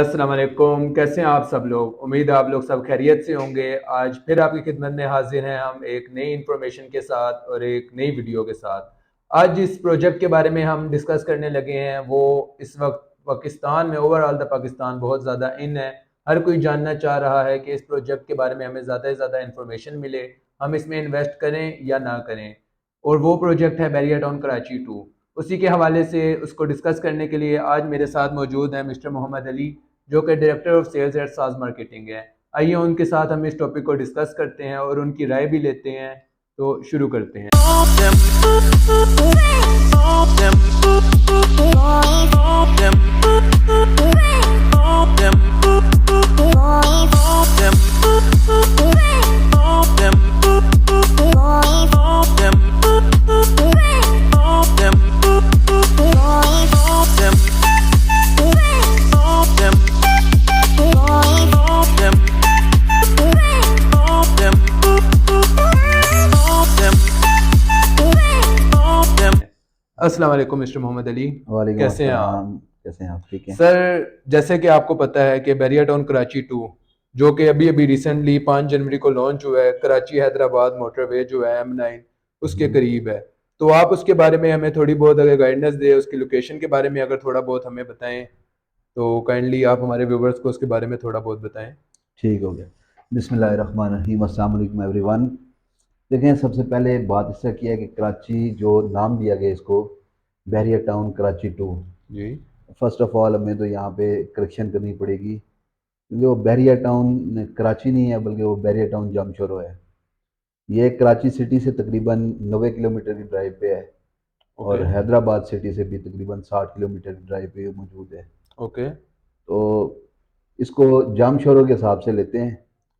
अस्सलाम वालेकुम। कैसे हैं आप सब लोग? उम्मीद है आप लोग सब खैरियत से होंगे। आज फिर आपकी खिदमत में हाजिर हैं हम एक नई इन्फॉर्मेशन के साथ और एक नई वीडियो के साथ। आज जिस प्रोजेक्ट के बारे में हम डिस्कस करने लगे हैं वो इस वक्त पाकिस्तान में, ओवरऑल द पाकिस्तान बहुत ज़्यादा इन है। हर कोई जानना चाह रहा है कि इस प्रोजेक्ट के बारे में हमें ज़्यादा से ज़्यादा इन्फॉर्मेशन मिले, हम इसमें इन्वेस्ट करें या ना करें। और वो प्रोजेक्ट है बैरियर टाउन कराची 2। उसी के हवाले से उसको डिस्कस करने के लिए आज मेरे साथ मौजूद हैं मिस्टर मोहम्मद अली, जो कि डायरेक्टर ऑफ सेल्स एट साज मार्केटिंग है। आइए उनके साथ हम इस टॉपिक को डिस्कस करते हैं और उनकी राय भी लेते हैं। तो शुरू करते हैं। अस्सलाम वालेकुम मिस्टर मोहम्मद अली। वालेकुम कैसे हैं आप? अस्सलाम। कैसे हैं आप? ठीक हैं। सर, जैसे कि आपको पता है कि बैरियर टाउन कराची 2, जो कि अभी अभी रिसेंटली 5 जनवरी को लॉन्च हुआ है, कराची हैदराबाद मोटरवे जो है M9 उसके करीब है। तो आप उसके बारे में हमें थोड़ी बहुत अगर गाइडेंस दें, उसकी लोकेशन के बारे में अगर थोड़ा बहुत हमें बताएं तो काइंडली आप हमारे व्यूवर्स को उसके बारे में थोड़ा बहुत बताएं। ठीक हो गया। बिस्मिल्लाहिर्रहमानिर्रहीम। अस्सलाम वालेकुम एवरीवन। देखें, सबसे पहले बात इससे की है कि कराची जो नाम दिया गया इसको, बैरियर टाउन कराची 2। जी। फर्स्ट ऑफ ऑल हमें तो यहाँ पे करेक्शन करनी पड़ेगी, क्योंकि वो बैरियर टाउन कराची नहीं है, बल्कि वो बैरियर टाउन जामशोरो है। ये कराची सिटी से तकरीबन 90 किलोमीटर की ड्राइव पे है, ओके। और हैदराबाद सिटी से भी तकरीबन 60 किलोमीटर की ड्राइव पे मौजूद है। ओके। तो इसको जामशोरों के हिसाब से लेते हैं,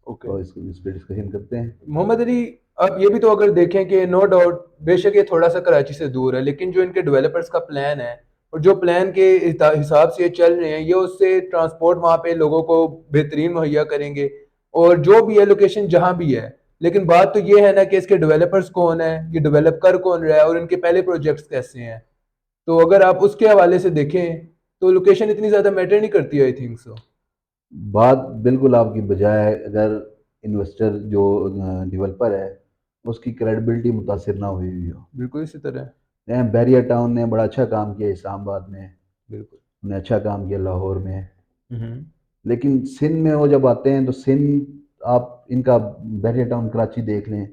ओके। तो इस पर डिस्कशन करते हैं। मोहम्मद अली, अब ये भी तो अगर देखें कि नो डाउट बेशक ये थोड़ा सा कराची से दूर है, लेकिन जो इनके डेवलपर्स का प्लान है और जो प्लान के हिसाब से ये चल रहे हैं, ये उससे ट्रांसपोर्ट वहाँ पे लोगों को बेहतरीन मुहैया करेंगे और जो भी है लोकेशन जहाँ भी है। लेकिन बात तो ये है ना कि इसके डेवलपर्स कौन है, ये डेवलप कर कौन रहा है और इनके पहले प्रोजेक्ट्स कैसे हैं। तो अगर आप उसके हवाले से देखें तो लोकेशन इतनी ज़्यादा मैटर नहीं करती, आई थिंक सो। बात बिल्कुल आपकी बजाय है। अगर इन्वेस्टर जो डेवलपर है, उसकी क्रेडिबिलिटी मुतासिर ना हुई हुई हो। बिल्कुल इसी तरह। बैरियर टाउन ने बड़ा अच्छा काम किया इस्लामाबाद में, बिल्कुल। उन्हें अच्छा काम किया लाहौर में, हम्म। लेकिन सिंध में वो जब आते हैं तो सिंध, आप इनका बैरियर टाउन कराची देख लें,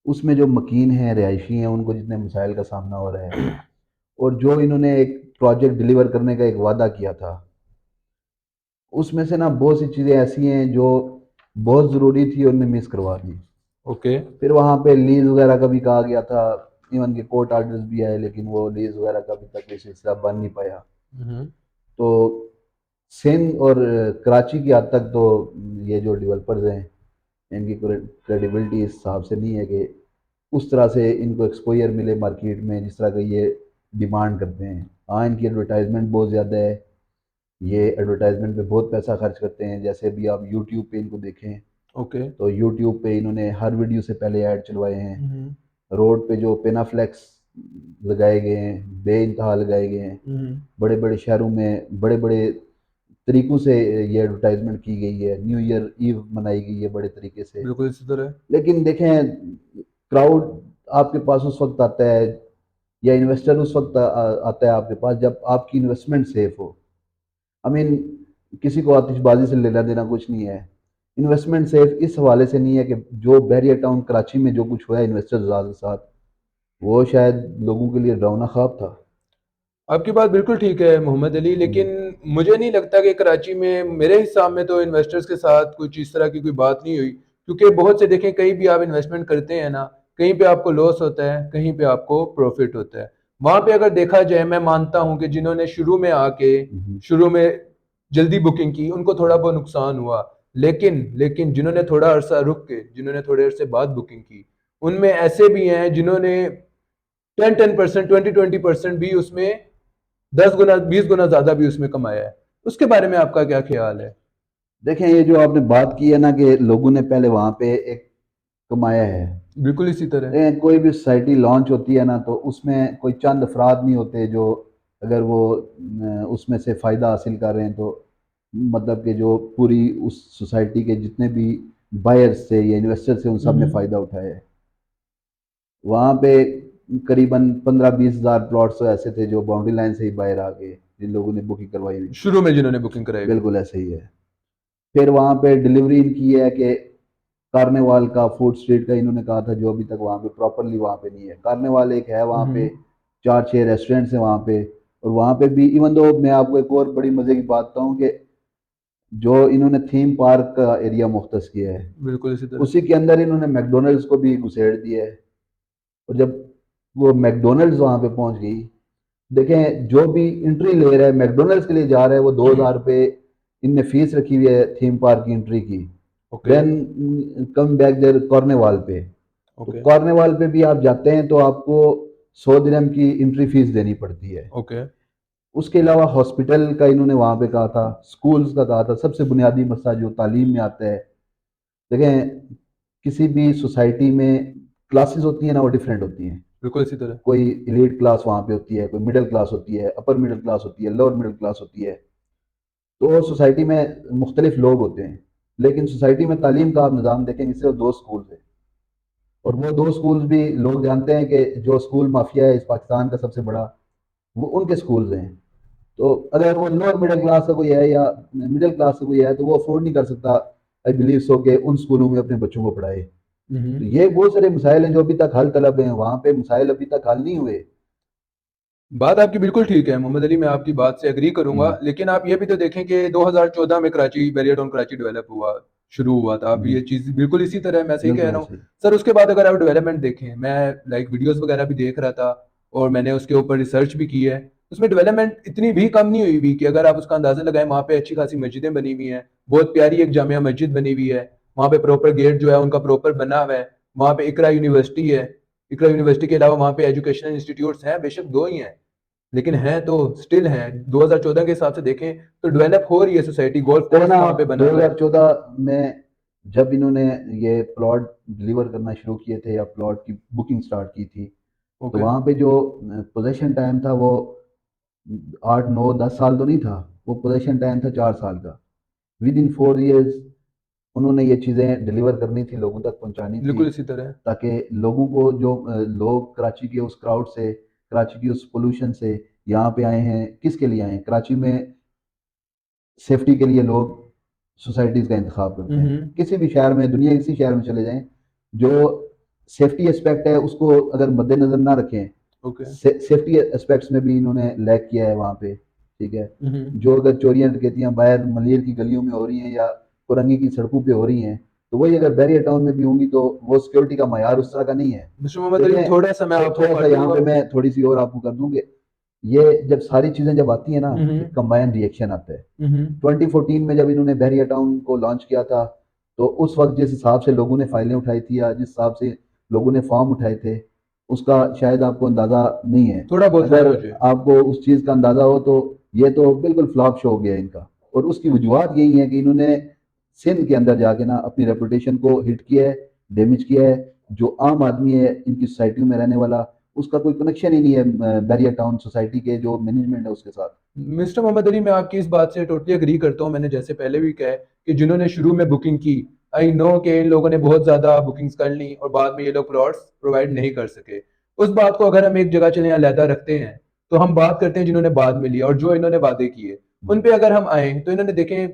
उसमें जो मकीन हैं, रिहायशी हैं, उनको जितने मसाइल का सामना हो रहा है, और जो इन्होंने एक प्रोजेक्ट डिलीवर करने का एक वादा किया था, उसमें से ना बहुत सी चीज़ें ऐसी हैं जो बहुत ज़रूरी थी, उनने मिस करवा दी। ओके। फिर वहाँ पे लीज वगैरह का भी कहा गया था, इवन के कोर्ट ऑर्डर्स भी आए, लेकिन वो लीज वगैरह का अभी तक ये सिलसिला बन नहीं पाया। हम्म। तो सिंध और कराची की हद तक तो ये जो डेवलपर्स हैं, इनकी क्रेडिबिलिटी इस हिसाब से नहीं है कि उस तरह से इनको एक्सपोजर मिले मार्केट में जिस तरह का ये डिमांड करते हैं। हाँ, इनकी एडवर्टाइजमेंट बहुत ज़्यादा है, ये एडवर्टाइजमेंट पे बहुत पैसा खर्च करते हैं। जैसे अभी आप यूट्यूब पे इनको देखें, ओके। तो यूट्यूब पे इन्होंने हर वीडियो से पहले ऐड चलवाए हैं। हम्म। रोड पे जो पेनाफ्लेक्स लगाए गए हैं, बेइंतहा लगाए गए हैं। हम्म। बड़े बड़े शहरों में बड़े बड़े तरीक़ों से ये एडवर्टाइजमेंट की गई है। न्यू ईयर ईव मनाई गई है बड़े तरीके से। बिल्कुल इसी तरह। लेकिन देखें, क्राउड आपके पास उस वक्त आता है, या इन्वेस्टर उस वक्त आता है आपके पास, जब आपकी इन्वेस्टमेंट सेफ हो। आई मीन, किसी को आतिशबाजी से लेना देना कुछ नहीं है। इन्वेस्टमेंट सेफ इस हवाले से नहीं है कि जो बैरियर टाउन कराची में जो कुछ हुआ है इन्वेस्टर्स के साथ, वो शायद लोगों के लिए डरावना ख्वाब था। आपकी बात बिल्कुल ठीक है मोहम्मद अली, हम्म। लेकिन मुझे नहीं लगता कि कराची में, मेरे हिसाब में तो इन्वेस्टर्स के साथ कुछ इस तरह की कोई बात नहीं हुई। क्योंकि बहुत से देखें, कहीं भी आप इन्वेस्टमेंट करते हैं ना, कहीं पे आपको लॉस होता है, कहीं पे आपको प्रॉफिट होता है। वहां पे अगर देखा जाए, मैं मानता हूं कि जिन्होंने शुरू में आके हम्म। शुरू में जल्दी बुकिंग की, उनको थोड़ा बहुत नुकसान हुआ। लेकिन लेकिन जिन्होंने थोड़ा अरसा रुक के, जिन्होंने थोड़े अरसे बाद बुकिंग की, उनमें ऐसे भी हैं जिन्होंने 10-10%, 20-20% भी उसमें, 10 गुना 20 गुना ज्यादा भी उसमें कमाया है। उसके बारे में आपका क्या ख्याल है? देखें, ये जो आपने बात की है ना कि लोगों ने पहले वहाँ पे एक कमाया है। बिल्कुल इसी तरह। कोई भी सोसाइटी लॉन्च होती है ना, तो उसमें कोई चंद अफराद नहीं होते जो, अगर वो उसमें से फ़ायदा हासिल कर रहे हैं, तो मतलब कि जो पूरी उस सोसाइटी के जितने भी बायर्स थे या इन्वेस्टर्स थे उन सब ने फ़ायदा उठाया है। वहाँ पे करीबन 15-20 हज़ार प्लॉट्स तो ऐसे थे जो बाउंड्री लाइन से ही बाहर आ गए, जिन लोगों ने बुकिंग करवाई हुई थी। शुरू में जिन्होंने बुकिंग कराई हुई बिल्कुल थी। ऐसे ही है। फिर वहाँ पे डिलीवरी इनकी है कि कार्निवाल का, फूड स्ट्रीट का इन्होंने कहा था, जो अभी तक वहाँ पे प्रॉपरली वहाँ पे नहीं है। कार्निवाल एक है वहाँ पे, 4-6 रेस्टोरेंट्स हैं वहाँ पे, और वहाँ पे भी इवन दो, मैं आपको एक और बड़ी मज़े की बात बताऊँ कि जो इन्होंने थीम पार्क का एरिया मुख्तस किया है, बिल्कुल इसी तरह। उसी के अंदर इन्होंने मैकडोनल्ड्स को भी घुसेड़ दिया है। और जब वो मैकडोनल्ड्स वहाँ पे पहुँच गई, देखें जो भी एंट्री ले रहा है मैकडोनल्ड्स के लिए जा रहा है, वो 2,000 रुपये इनने फीस रखी हुई है थीम पार्क की एंट्री की। Okay. Then come back there carnival पे, तो ओके। कॉर्नेवाल पे भी आप जाते हैं तो आपको 100 दिरहम की एंट्री फीस देनी पड़ती है। ओके। उसके अलावा हॉस्पिटल का इन्होंने वहाँ पे कहा था, स्कूल्स का कहा था, सबसे बुनियादी मसला जो तालीम में आता है। देखें, किसी भी सोसाइटी में क्लासेस होती हैं ना, वो डिफरेंट होती हैं। बिल्कुल इसी तरह। कोई एलीट क्लास वहाँ पे होती है, कोई मिडिल क्लास होती है, अपर मिडिल क्लास होती है, लोअर मिडिल क्लास होती है। तो सोसाइटी में मुख्तलिफ लोग होते हैं, लेकिन सोसाइटी में तालीम का आप निज़ाम देखेंगे, सिर्फ 2 स्कूल है। और वो 2 स्कूल्स भी लोग जानते हैं कि जो स्कूल माफिया है इस पाकिस्तान का सबसे बड़ा, वो उनके स्कूल्स हैं। तो अगर वो लोअर मिडिल क्लास का कोई है या मिडिल क्लास का कोई है, तो वो अफोर्ड नहीं कर सकता, आई बिलीव सो, कि उन स्कूलों में अपने बच्चों को पढ़ाए। तो ये बहुत सारे मसाइल हैं जो अभी तक हल तलब हैं, वहाँ पे मसाइल अभी तक हल नहीं हुए। बात आपकी बिल्कुल ठीक है मोहम्मद अली, मैं आपकी बात से एग्री करूंगा, हम्म, लेकिन आप ये भी तो देखें कि 2014 में Karachi barrier town Karachi develop हुआ, शुरू हुआ था। आप हम्म, ये चीज़ बिल्कुल इसी तरह है, मैं सही कह बिल्कुल रहा हूँ ऐसे ही। सर? उसके बाद अगर आप डेवलपमेंट देखें, मैं लाइक वीडियोस वगैरह भी देख रहा था और मैंने उसके ऊपर रिसर्च भी की है। उसमें डेवलपमेंट इतनी भी कम नहीं हुई भी कि अगर आप उसका अंदाजा लगाएं, वहाँ पे अच्छी खासी मस्जिदें बनी हुई हैं, बहुत प्यारी एक जामिया मस्जिद बनी हुई है, वहाँ पे प्रॉपर गेट जो है उनका प्रॉपर बना हुआ है, वहाँ पे इकरा यूनिवर्सिटी है। इकरा यूनिवर्सिटी के अलावा वहाँ पे एजुकेशनल इंस्टीट्यूट्स हैं, बेशक दो ही हैं, लेकिन हैं तो स्टिल हैं। 2014 के हिसाब से देखें तो डेवलप हो रही है सोसाइटी, गोल्फ देखें कोर्स ना वहां पे आप, बना हुआ है। 2014 में जब इन्होंने ये प्लॉट डिलीवर करना शुरू किए थे या प्लॉट की बुकिंग स्टार्ट की थी, तो ओके। वहाँ पे जो पोजेशन टाइम था वो 8, 9, 10 साल तो नहीं था। वो पोजेशन टाइम था 4 साल का। विद इन 4 ईयर्स उन्होंने ये चीज़ें डिलीवर करनी थी, लोगों तक पहुँचानी थी, बिल्कुल इसी तरह। ताकि लोगों को जो लोग कराची के उस क्राउड से, कराची की उस पोल्यूशन से यहाँ पे आए हैं, किसके लिए आए हैं? कराची में सेफ्टी के लिए लोग सोसाइटीज़ का इंतखाब करते हैं। हम्म। किसी भी शहर में, दुनिया के किसी शहर में चले जाएँ, जो सेफ्टी एस्पेक्ट है उसको अगर मद्देनज़र ना रखें, ओके। सेफ्टी एस्पेक्ट्स में भी इन्होंने लैग किया है वहाँ पे, ठीक है? हम्म। जो अगर चोरियाँ डकैतियाँ बाहर मलिर की गलियों में हो रही हैं या कोरंगी की सड़कों पे हो रही हैं, तो वही अगर बैरियर टाउन में भी होंगी तो वो सिक्योरिटी का मयार उस तरह का नहीं है। मिस्टर मोहम्मद अली, देखें, थोड़ा सा मैं आपको थोड़ा सा यहाँ काटूंगा। पे मैं थोड़ी-सी और आपको कर दूँ कि ये जब सारी चीज़ें जब आती हैं ना, हम्म। एक कंबाइंड रिएक्शन आता है। हम्म। 2014 में जब इन्होंने बैरियर टाउन को लॉन्च किया था, तो उस वक़्त जिस हिसाब से लोगों ने फाइलें उठाई थी या जिस हिसाब से लोगों ने फॉर्म उठाए थे, उसका शायद आपको अंदाज़ा नहीं है। थोड़ा बहुत है अगर मुझे। आपको उस चीज़ का अंदाज़ा हो तो ये तो बिल्कुल फ्लॉप शो हो गया इनका। और उसकी वजूहत यही है कि इन्होंने सिंध के अंदर जाके ना अपनी रेपुटेशन को हिट किया है, डैमेज किया है। जो आम आदमी है इनकी सोसाइटी में रहने वाला, उसका कोई कनेक्शन ही नहीं है बैरियर टाउन सोसाइटी के जो मैनेजमेंट है उसके साथ। मिस्टर मोहम्मद अली, मैं आपकी इस बात से टोटली एग्री करता हूँ। मैंने जैसे पहले भी कहा है कि जिन्होंने शुरू में बुकिंग की, आई नो कि इन लोगों ने बहुत ज़्यादा बुकिंग्स कर ली और बाद में ये लोग प्लॉट्स प्रोवाइड नहीं कर सके। उस बात को अगर हम एक जगह चले अलहदा रखते हैं, तो हम बात करते हैं जिन्होंने बाद में लिया और जो इन्होंने वादे किए उन पे अगर हम आए, तो इन्होंने देखें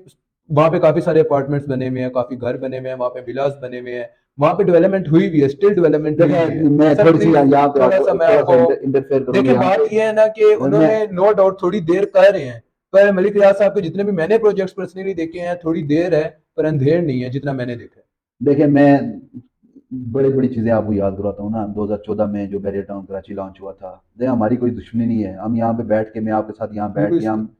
वहाँ पे काफ़ी सारे अपार्टमेंट्स बने हुए हैं, काफ़ी घर बने हुए हैं, वहाँ पे विलास बने हुए हैं, वहाँ पे डेवलपमेंट हुई भी है, स्टिल डेवलपमेंट हुई भी देखें, है। मैं सर थोड़ी-सी प्लीज यहाँ पे थोड़ा आपको सा मैं थोड़ा-सा आपको इंटरफेयर करूँगा देखिए, यहाँ बात पे। ये है ना कि मैं उन्होंने नो डाउट थोड़ी देर कर रहे हैं, पर मलिक रियाज साहब के जितने भी मैंने प्रोजेक्ट्स पर्सनली देखे हैं, थोड़ी देर है पर अंधेर नहीं है जितना मैंने देखा है। देखिए, मैं बड़ी-बड़ी चीज़ें आपको याद दिलाता हूँ ना, 2014 में जो बैरियर टाउन कराची लॉन्च हुआ था, देखिए हमारी कोई दुश्मनी नहीं है। हम यहाँ पे बैठ के, मैं आपके साथ यहाँ बैठ बिल्कुल के इसी हम तरह।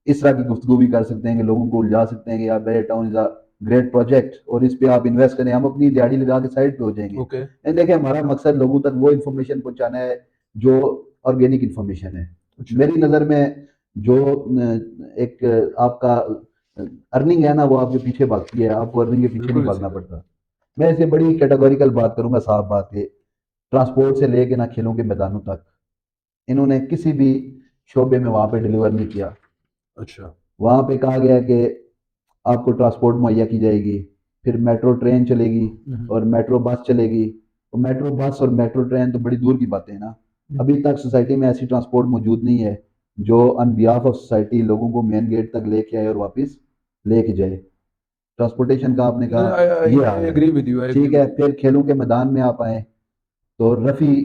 इस तरह की गुफ्तगू भी कर सकते हैं कि लोगों को उलझा सकते हैं कि यार barrier town is a great project और इस पे आप इन्वेस्ट करें, हम अपनी दिहाड़ी लगा के साइड पे हो जाएँगे। ओके। नहीं, देखिए हमारा मकसद लोगों तक वो इन्फॉर्मेशन पहुँचाना है जो ऑर्गेनिक इन्फॉर्मेशन है। अच्छा। मेरी नज़र में जो एक आपका अर्निंग है ना, वो आपके पीछे भागती है, आपको अर्निंग के पीछे नहीं बिल्कुल इसी भागना तरह। पड़ता। मैं इसे बड़ी कैटेगोरिकल बात करूँगा, साफ बात है। ट्रांसपोर्ट से लेके ना खेलों के मैदानों तक, इन्होंने किसी भी शोबे में वहाँ पे डिलीवर नहीं किया। अच्छा। वहाँ पे कहा गया कि आपको ट्रांसपोर्ट मुहैया की जाएगी, फिर मेट्रो ट्रेन चलेगी और मेट्रो बस चलेगी। तो मेट्रो बस और मेट्रो ट्रेन तो बड़ी दूर की बातें हैं ना। अभी तक सोसाइटी में ऐसी ट्रांसपोर्ट मौजूद नहीं है जो ऑन बिहाफ ऑफ सोसाइटी लोगों को मेन गेट तक लेके आए और वापस लेके जाए। ट्रांसपोर्टेशन का आपने कहा, ये आई हाल है। Agree with you, I agree ठीक है, विद यू। फिर खेलों के मैदान में आप आए तो रफ़ी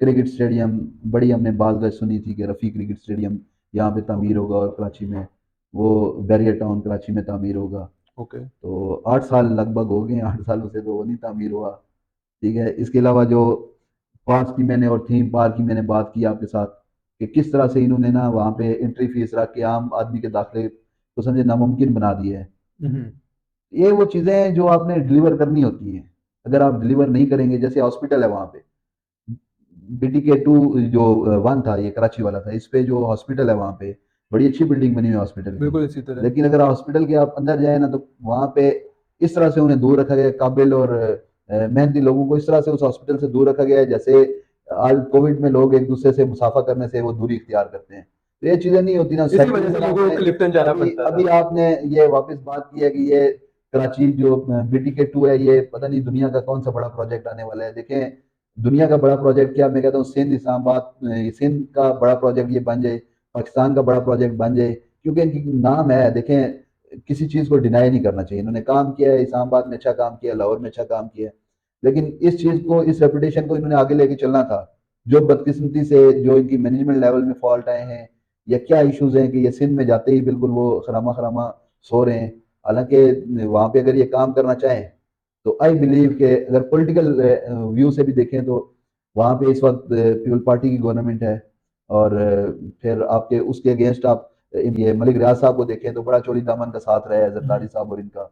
क्रिकेट स्टेडियम, बड़ी हमने बात सुनी थी कि रफ़ी क्रिकेट स्टेडियम यहाँ पे तामीर ओके होगा और कराची में वो बैरियर टाउन कराची में तामीर होगा। ओके। तो 8 साल लगभग हो गए, 8 सालों से तो वो नहीं तामीर हुआ। ठीक है, इसके अलावा जो पार्क्स की मैंने और थीम पार्क की मैंने बात की आपके साथ कि किस तरह से इन्होंने ना वहाँ पे एंट्री फीस रख के आम आदमी के दाखिले को समझे नामुमकिन बना दिया है। हम्म ये वो चीज़ें हैं जो आपने डिलीवर करनी होती हैं। अगर आप डिलीवर नहीं करेंगे, जैसे हॉस्पिटल है वहाँ पे, BTK 2 जो 1 था, ये कराची वाला था, इस पे जो हॉस्पिटल है वहाँ पे बड़ी अच्छी बिल्डिंग बनी हुई है हॉस्पिटल की। बिल्कुल इसी तरह। लेकिन अगर हॉस्पिटल के आप अंदर जाए ना तो वहाँ पे इस तरह से उन्हें दूर रखा गया है, काबिल और मेहनती लोगों को इस तरह से उस हॉस्पिटल से दूर रखा गया है जैसे आज कोविड में लोग एक दूसरे से मुसाफा करने से वो दूरी इख्तियार करते हैं। तो ये चीज़ें नहीं होती ना इसी सोसाइटी में। वजह से अगर लोगों को आपने क्लिफ्टन जाना अभी पड़ता अभी था। आपने ये वापस बात की है कि ये कराची जो BTK 2 है, ये पता नहीं दुनिया का कौन सा बड़ा प्रोजेक्ट आने वाला है। देखें, दुनिया का बड़ा प्रोजेक्ट क्या, मैं कहता हूँ सिंध इस्लामाबाद, सिंध का बड़ा प्रोजेक्ट ये बन जाए, पाकिस्तान का बड़ा प्रोजेक्ट बन जाए, क्योंकि इनकी नाम है। देखें, किसी चीज़ को डिनाई नहीं करना चाहिए। इन्होंने काम किया है, इस्लामाबाद में अच्छा काम किया, लाहौर में अच्छा काम किया, लेकिन इस चीज़ को, इस रेपुटेशन को इन्होंने आगे लेके चलना था। जो बदकिस्मती से जो इनकी मैनेजमेंट लेवल में फॉल्ट आए हैं या क्या इश्यूज हैं कि ये सिंध में जाते ही बिल्कुल वो खरामा खरामा सो रहे हैं। हालांकि वहाँ पे अगर ये काम करना चाहें तो आई बिलीव कि अगर पॉलिटिकल व्यू से भी देखें तो वहाँ पे इस वक्त पीपल पार्टी की गवर्नमेंट है। और फिर आपके उसके अगेंस्ट आप ये मलिक रियाज साहब को देखें तो बड़ा चोली दामन का साथ रहा है जरदारी साहब और इनका।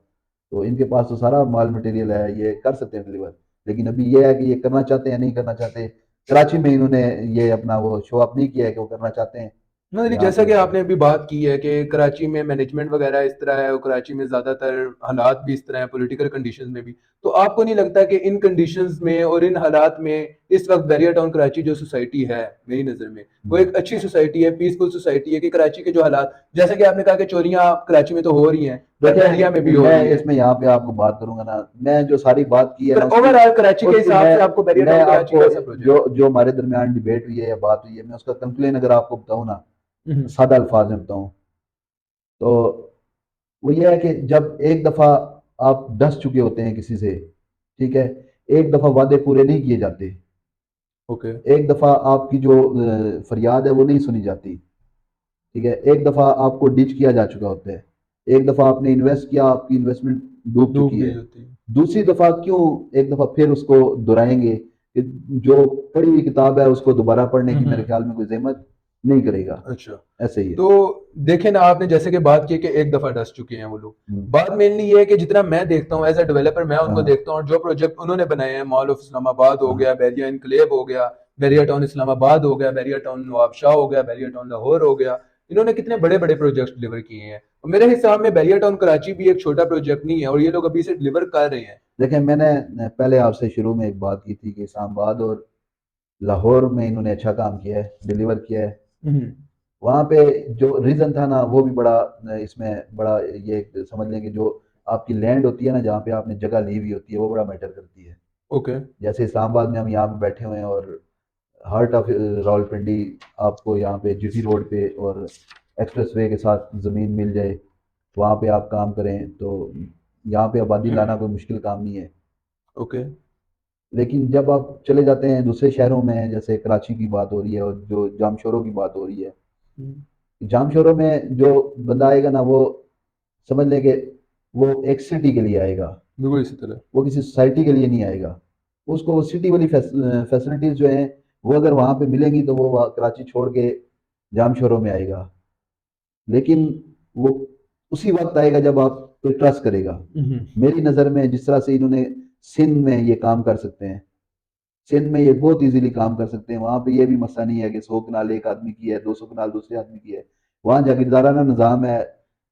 तो इनके पास तो सारा माल मटेरियल है, ये कर सकते हैं डिलीवर। लेकिन अभी ये है कि ये करना चाहते हैं नहीं करना चाहते। कराची में इन्होंने ये अपना वो शो अप नहीं किया है कि वो करना चाहते हैं नहीं, यहाँ जैसा पे। कि आपने अभी बात की है कि कराची में मैनेजमेंट वगैरह इस तरह है और कराची में ज़्यादातर हालात भी इस तरह है, पॉलिटिकल कंडीशंस में भी। तो आपको नहीं लगता कि इन कंडीशंस में और इन हालात में इस वक्त बैरियर टाउन कराची जो सोसाइटी है, मेरी नज़र में वो एक अच्छी सोसाइटी है, पीसफुल सोसाइटी है कि कराची के जो हालात, जैसे कि आपने कहा कि चोरियां कराची में तो हो रही हैं पर बहरिया में भी देखिए, हो मैं रही है, इसमें यहाँ पे आपको बात करूंगा ना, मैं जो सारी बात की है पर ना उसकी ओवरऑल कराची के उसकी हिसाब से आपको बैरियर मैं टाउन कराची आपको कैसा प्रोजेक्ट जो जो हमारे दरमियान डिबेट हुई है या बात हुई है, मैं उसका कंक्लूजन अगर आपको बताऊं ना, है? सादा अल्फाज में बताऊं तो वो ये है कि जब एक दफ़ा आप डस चुके होते हैं किसी से, ठीक है, एक दफ़ा वादे पूरे नहीं किए जाते, ओके। एक दफ़ा आपकी जो फरियाद है वो नहीं सुनी जाती, ठीक है, एक दफ़ा आपको डिच किया जा चुका होता है, एक दफ़ा आपने इन्वेस्ट किया, आपकी इन्वेस्टमेंट डूब डूब चुकी गई है। होती है। दूसरी दफ़ा क्यों एक दफ़ा फिर उसको दोहराएंगे कि जो पढ़ी हुई किताब है उसको दोबारा पढ़ने की मेरे हम्म। ख्याल में कोई ज़हमत नहीं करेगा। अच्छा। ऐसे ही है। तो देखें ना, आपने जैसे कि बात की कि एक दफा डस चुके हैं वो लोग। हम्म, बात मेनली ये है कि जितना मैं देखता हूँ एज अ डेवलपर, मैं उनको हाँ देखता हूँ जो प्रोजेक्ट उन्होंने बनाए हैं, मॉल ऑफ इस्लामाबाद हो हाँ गया, बैरिया इनकलेव हो गया, बैरिया टाउन इस्लामाबाद हो गया, बैरिया टाउन नवाबशाह हो गया, बैरिया टाउन लाहौर हो गया। इन्होंने कितने बड़े बड़े प्रोजेक्ट डिलीवर किए हैं और मेरे हिसाब में बैरिया टाउन कराची भी एक छोटा प्रोजेक्ट नहीं है और ये लोग अभी से डिलीवर कर रहे हैं। देखें, मैंने पहले आपसे शुरू में एक बात की थी कि इस्लामाबाद और लाहौर में इन्होंने अच्छा काम किया है, डिलीवर किया है। हम्म। वहाँ पे जो रीज़न था ना वो भी बड़ा इसमें बड़ा ये समझ लें कि जो आपकी लैंड होती है ना, जहाँ पे आपने जगह ली हुई होती है, वो बड़ा मैटर करती है। ओके। जैसे इस्लामाबाद में हम यहाँ पे बैठे हुए हैं और हार्ट ऑफ रावलपिंडी, आपको यहाँ पे GT रोड पे और एक्सप्रेस वे के साथ ज़मीन मिल जाए, वहाँ पे आप काम करें तो यहाँ पे आबादी लाना कोई मुश्किल काम नहीं है। ओके। लेकिन जब आप चले जाते हैं दूसरे शहरों में, जैसे कराची की बात हो रही है और जो जामशोरों की बात हो रही है, जामशोरों में जो बंदा आएगा ना वो समझ लें कि वो एक सिटी के लिए आएगा, बिल्कुल इसी तरह। वो किसी सोसाइटी के लिए नहीं आएगा। उसको वो सिटी वाली फैसिलिटीज़ जो हैं वो अगर वहाँ पे मिलेंगी तो वो कराची छोड़ के जामशोरों में आएगा। लेकिन वो उसी वक्त आएगा जब आप पे ट्रस्ट करेगा। हम्म। मेरी नज़र में जिस तरह से इन्होंने सिंध में ये काम कर सकते हैं, सिंध में ये बहुत इजीली काम कर सकते हैं। वहाँ पे ये भी मसला नहीं है कि 100 कनाल एक आदमी की है, 200 कनाल दूसरे आदमी की है। वहाँ जागीरदाराना निज़ाम है,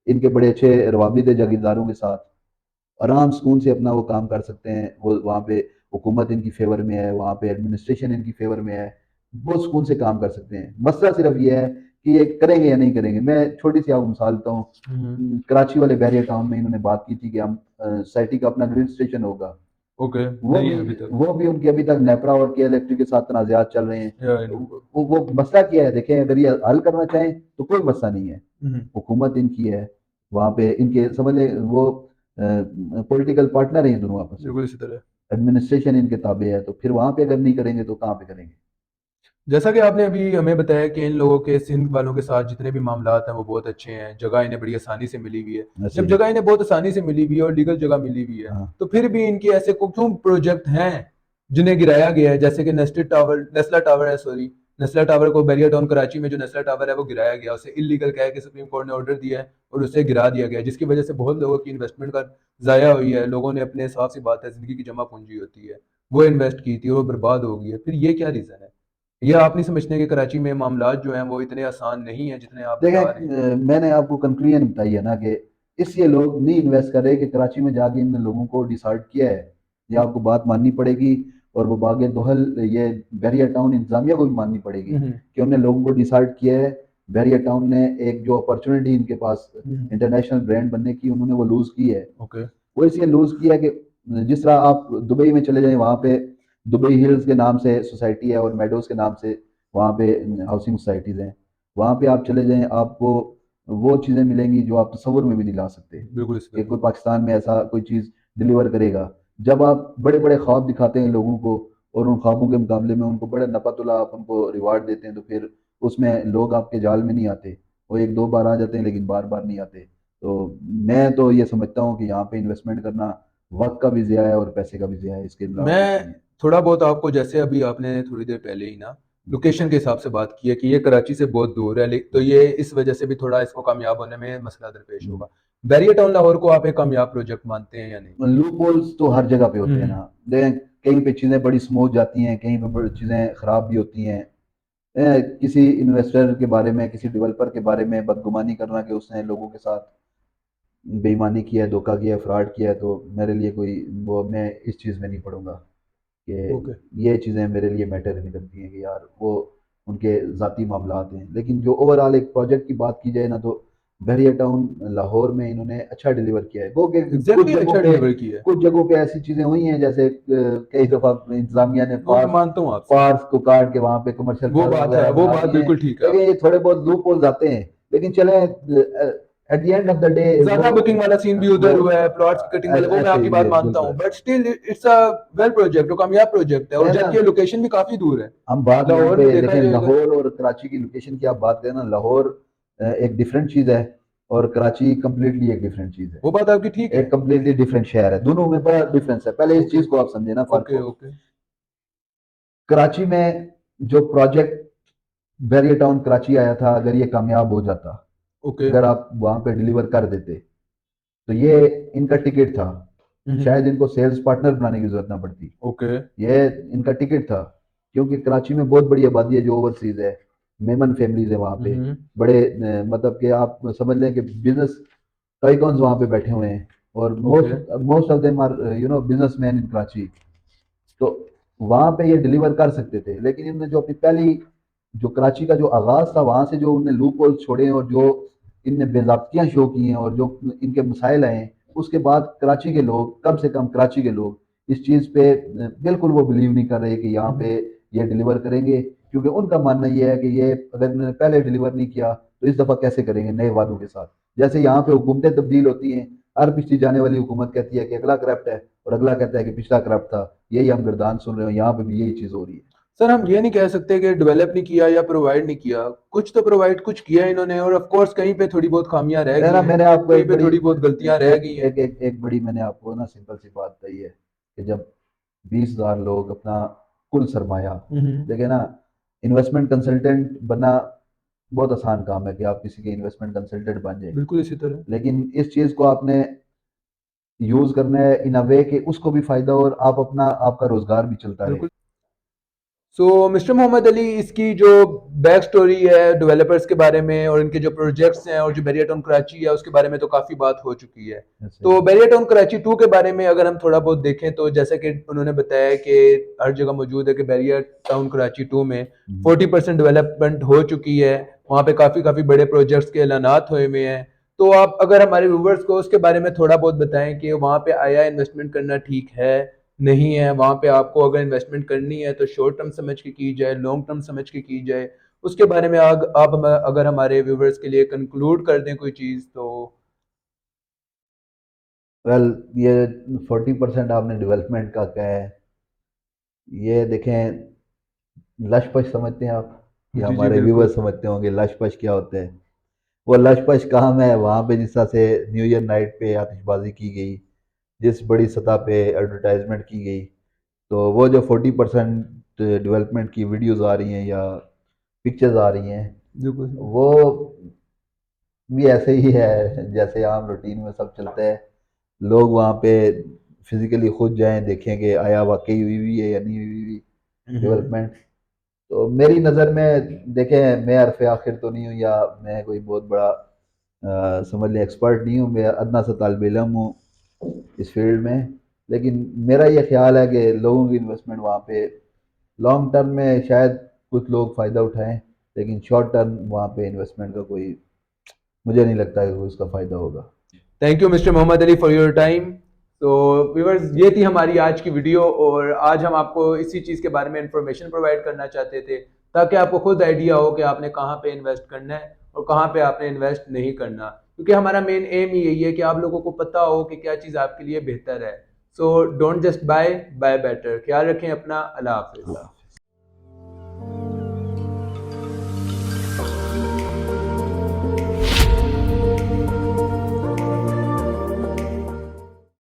इनके बड़े अच्छे रवाबित है जागीरदारों के साथ, आराम सुकून से अपना वो काम कर सकते हैं। वो वहाँ पे हुकूमत इनकी फेवर में है, वहाँ पे एडमिनिस्ट्रेशन इनकी फेवर में है, बहुत सुकून से काम कर सकते हैं। मसला सिर्फ ये है कि ये करेंगे या नहीं करेंगे। मैं छोटी सी आपको मिसाल देता हूँ, कराची वाले बैरियर टाउन में इन्होंने बात की थी कि हम सोसाइटी का अपना ग्रिड स्टेशन होगा। ओके, वो नहीं भी है अभी तक। वो भी उनकी अभी तक नेपरा और के इलेक्ट्रिक के साथ तनाज़ात चल रहे हैं। या आई नो। वो मसला क्या है, देखें, अगर ये हल करना चाहें तो कोई मसला नहीं है, हम्म, हुकूमत इनकी है, वहाँ पे इनके समझ लें वो पॉलिटिकल पार्टनर हैं दोनों आपस में, बिल्कुल इसी तरह। एडमिनिस्ट्रेशन इनके ताबे है, तो फिर वहाँ पे अगर नहीं करेंगे तो कहाँ पे करेंगे। जैसा कि आपने अभी हमें बताया कि इन लोगों के सिंध वालों के साथ जितने भी मामलात हैं वो बहुत अच्छे हैं, जगह इन्हें बड़ी आसानी से मिली हुई है। ऐसे जब ही। जगह इन्हें बहुत आसानी से मिली हुई है और लीगल जगह मिली हुई है, हाँ। तो फिर भी इनके ऐसे क्यों प्रोजेक्ट हैं जिन्हें गिराया गया है, जैसे कि नेस्ला टावर है, सॉरी, नेस्ला टावर को बैरियर टाउन कराची में जो नेस्ला टावर है वो गिराया गया, उसे इलीगल कह के सुप्रीम कोर्ट ने ऑर्डर दिया है और उसे गिरा दिया गया, जिसकी वजह से बहुत लोगों की इन्वेस्टमेंट का ज़ाया हुई है। लोगों ने अपने हिसाब से बात है, जिंदगी की जमा पूंजी होती है, वो इन्वेस्ट की थी और वो बर्बाद हो गई है। फिर ये क्या रीज़न है? ये आप नहीं समझते कि कराची में मामलात जो हैं वो इतने आसान नहीं है जितने आप बता रहे हैं? देखें, मैंने आपको कंक्लूजन बताई है ना कि इसलिए लोग नहीं इन्वेस्ट कर रहे कि कराची में जाके इन लोगों को डिसाइड किया है, ये आपको बात माननी पड़ेगी, और वो बागे दोहल ये बैरियर टाउन इंतजामिया को भी माननी पड़ेगी हम्म, कि उन्होंने लोगों को डिसाइड किया है। बैरियर टाउन ने एक जो अपॉर्चुनिटी इनके पास इंटरनेशनल ब्रांड बनने की, उन्होंने वो लूज की है। ओके। वो इसलिए लूज किया कि जिस तरह आप दुबई में चले जाएं, वहाँ पे दुबई हिल्स के नाम से सोसाइटी है और मेडोज के नाम से वहाँ पे हाउसिंग सोसाइटीज़ हैं। वहाँ पे आप चले जाएं, आपको वो चीज़ें मिलेंगी जो आप तस्वुर में भी नहीं ला सकते बिल्कुल इस कि तरह। कोई पाकिस्तान में ऐसा कोई चीज़ डिलीवर करेगा। जब आप बड़े बड़े ख्वाब दिखाते हैं लोगों को और उन ख्वाबों के मुकाबले में उनको बड़ा नफ़ातुल्ला आप उनको रिवार्ड देते हैं, तो फिर उसमें लोग आपके जाल में नहीं आते। वो एक दो बार आ जाते हैं लेकिन बार बार नहीं आते। तो मैं तो ये समझता हूँ कि यहाँ पे इन्वेस्टमेंट करना वक्त का भी ज़िया है और पैसे का भी ज़िया है, इसके अलावा कुछ मैं नहीं है। थोड़ा बहुत आपको, जैसे अभी आपने थोड़ी देर पहले ही ना लोकेशन के हिसाब से बात की है कि ये कराची से बहुत दूर है, तो ये इस वजह से भी थोड़ा इसको कामयाब होने में मसला दरपेश होगा। बैरियर टाउन लाहौर को आप एक कामयाब प्रोजेक्ट मानते हैं या नहीं? लूप होल्स तो हर जगह पे होते हैं हम्म, ना, देखें, कहीं पे चीज़ें बड़ी स्मूथ जाती हैं, कहीं पे बड़ी चीज़ें ख़राब भी होती हैं। किसी इन्वेस्टर के बारे में, किसी डेवलपर के बारे में बदगुमानी करना कि उसने लोगों के साथ बेईमानी किया है, धोखा किया है, फ्रॉड किया है, तो मेरे लिए कोई वो, मैं इस चीज़ में नहीं पढ़ूंगा ओके। कि ये चीज़ें मेरे लिए मैटर नहीं करती हैं, कि यार वो उनके ज़ाती मामलात हैं। लेकिन जो ओवरऑल एक प्रोजेक्ट की बात की जाए ना, तो बैरियर टाउन लाहौर में इन्होंने अच्छा डिलीवर किया है। वो कि एग्जैक्टली अच्छा डिलीवर किया है। कुछ जगहों पे ऐसी चीज़ें हुई हैं, जैसे कई दफ़ा इंतजामिया ने वो मैं मानता हूँ आपसे। पार्स को काट के वहाँ पे कमर्शियल वो बात है, वगैरह वो बना बात दिए हैं। बिल्कुल ठीक है लेकिन ये आपकी। थोड़े बहुत लूप होल्स आते हैं, लेकिन चले at the end of the day ज्यादा बुकिंग वाला सीन भी वो उधर हुआ है, प्लॉट्स की कटिंग वाला, वो मैं ऐसे आपकी ही बात है, मानता बिल्कुल। हूँ, but still it's a well project, वो कामयाब प्रोजेक्ट है, और है ना, जबकि लोकेशन भी काफी दूर है। हम बात यहाँ लाहौर पे में देखा देखें, जाएगा। लाहौर और कराची की लोकेशन की आप बात करें ना, लाहौर एक डिफरेंट चीज़ है और कराची कम्प्लीटली एक डिफरेंट चीज़ है। वो बात आपकी ठीक है। एक कम्प्लीटली डिफरेंट शहर है, दोनों में बड़ा डिफरेंस है। पहले इस ओके, चीज़ को आप समझे ना, फर्क ओके, को। ओके, कराची में जो प्रोजेक्ट बैरियर टाउन कराची आया था, अगर ये कामयाब हो जाता, ओके। अगर आप वहाँ पे डिलीवर कर देते, तो ये इनका टिकट था। शायद इनको सेल्स पार्टनर बनाने की जरूरत ना पड़ती, ओके। ये इनका टिकट था। क्योंकि कराची में बहुत बड़ी आबादी है जो ओवरसीज है, मेमन फैमिलीज है वहाँ पे, बड़े मतलब कि आप समझ लें कि बिजनेस टाइकॉन्स वहाँ पे बैठे हुए हैं, और okay. Most most of them are businessman in Karachi. तो वहाँ पे ये डिलीवर कर सकते थे, लेकिन इन्होंने जो अपनी पहली जो कराची का जो आगाज़ था, वहाँ से जो उन्होंने लूप होल छोड़े हैं और जो इनने बेज़ाब्तियाँ शो की हैं और जो इनके मसाइल आए हैं, उसके बाद कराची के लोग, कम से कम कराची के लोग इस चीज़ पे बिल्कुल वो बिलीव नहीं कर रहे कि यहाँ पे ये डिलीवर करेंगे। क्योंकि उनका मानना ये है कि ये अगर इन्होंने पहले डिलीवर नहीं किया तो इस दफ़ा कैसे करेंगे नए वादों के साथ। जैसे यहाँ पे हुकूमतें तब्दील होती हैं, हर पिछली जाने वाली हुकूमत कहती है कि अगला करप्ट है और अगला कहता है कि पिछला करप्ट था। यही हम गर्दान सुन रहे हो, यहाँ पे भी यही चीज़ हो रही है। सर, हम ये नहीं कह सकते कि डेवलप नहीं किया या प्रोवाइड नहीं किया, कुछ तो प्रोवाइड कुछ किया इन्होंने, और ऑफ कोर्स कहीं पे थोड़ी बहुत खामियां रह है गई ना, हैं, मैंने आपको कहीं एक पे बड़ी थोड़ी बहुत गलतियां रह गई हैं। एक बड़ी मैंने आपको ना सिंपल सी बात बताई है कि जब 20,000 लोग अपना कुल सरमाया, देखे ना, इन्वेस्टमेंट कंसल्टेंट बनना बहुत आसान काम है कि आप किसी के इन्वेस्टमेंट कंसल्टेंट बन जाए। बिल्कुल इसी तरह। लेकिन इस चीज़ को आपने यूज़ करना है इन अ वे कि उसको भी फ़ायदा हो और आप अपना आपका रोज़गार भी चलता रहे। बिल्कुल। सो मिस्टर मोहम्मद अली, इसकी जो बैक स्टोरी है डेवलपर्स के बारे में और इनके जो प्रोजेक्ट्स हैं और जो बैरियर टाउन कराची है उसके बारे में तो काफ़ी बात हो चुकी है। ऐसे तो ही। बैरियर टाउन कराची 2 के बारे में अगर हम थोड़ा बहुत देखें, तो जैसे कि उन्होंने बताया कि हर जगह मौजूद है कि बैरियर टाउन कराची 2 में हम्म। 40% डेवलपमेंट हो चुकी है, वहाँ पे काफ़ी काफ़ी बड़े प्रोजेक्ट्स के ऐलानात हुए हुए हैं। तो आप अगर हमारे व्यूवर्स को उसके बारे में थोड़ा बहुत बताएं कि वहाँ पे आया इन्वेस्टमेंट करना ठीक है, नहीं है, वहाँ पे आपको अगर इन्वेस्टमेंट करनी है तो शॉर्ट टर्म समझ के की जाए, लॉन्ग टर्म समझ के की जाए, उसके बारे में अगर हमारे व्यूवर्स के लिए कंक्लूड कर दें कोई चीज़ तो। वेल, ये 40% आपने डेवलपमेंट का कहा है, ये देखें, लश पश समझते हैं आप, या जी जी हमारे बिल्कुल। व्यूवर्स समझते होंगे लश पश क्या होता है? वो लश पश काम है वहाँ पे जिस तरह से न्यू ईयर नाइट पे आतिशबाजी की गई, जिस बड़ी सतह पे एडवर्टाइजमेंट की गई, तो वो जो 40% डेवलपमेंट की वीडियोस आ रही हैं या पिक्चर्स आ रही हैं, बिल्कुल। वो भी ऐसे ही है जैसे आम रूटीन में सब चलता है। लोग वहाँ पे फिजिकली खुद जाएं, देखें कि आया वाकई हुई हुई है या नहीं हुई हुई हम्म। डेवलपमेंट। तो मेरी नज़र में देखें, मैं अरफ़ आखिर तो नहीं हूँ, या मैं कोई बहुत बड़ा समझ लें एक्सपर्ट नहीं हूँ, मैं अदना सा तालिब इल्म हूँ इस फील्ड में। लेकिन मेरा ये ख्याल है कि लोगों की इन्वेस्टमेंट वहाँ पे लॉन्ग टर्म में शायद कुछ लोग फ़ायदा उठाएं, लेकिन शॉर्ट टर्म वहाँ पे इन्वेस्टमेंट का कोई, मुझे नहीं लगता कि उसका फ़ायदा होगा। Thank you mister Mohammad Ali for your time. तो व्यूअर्स, ये थी हमारी आज की वीडियो और आज हम आपको इसी चीज़ के बारे में इंफॉर्मेशन प्रोवाइड करना चाहते थे ताकि आपको खुद आइडिया हो कि आपने कहाँ पे इन्वेस्ट करना है और कहाँ पे आपने इन्वेस्ट नहीं करना, क्योंकि हमारा मेन एम ही यही है कि आप लोगों को पता हो कि क्या चीज़ आपके लिए बेहतर है। So don't just buy, buy better. ख्याल रखें अपना। अल्लाह हाफिज़।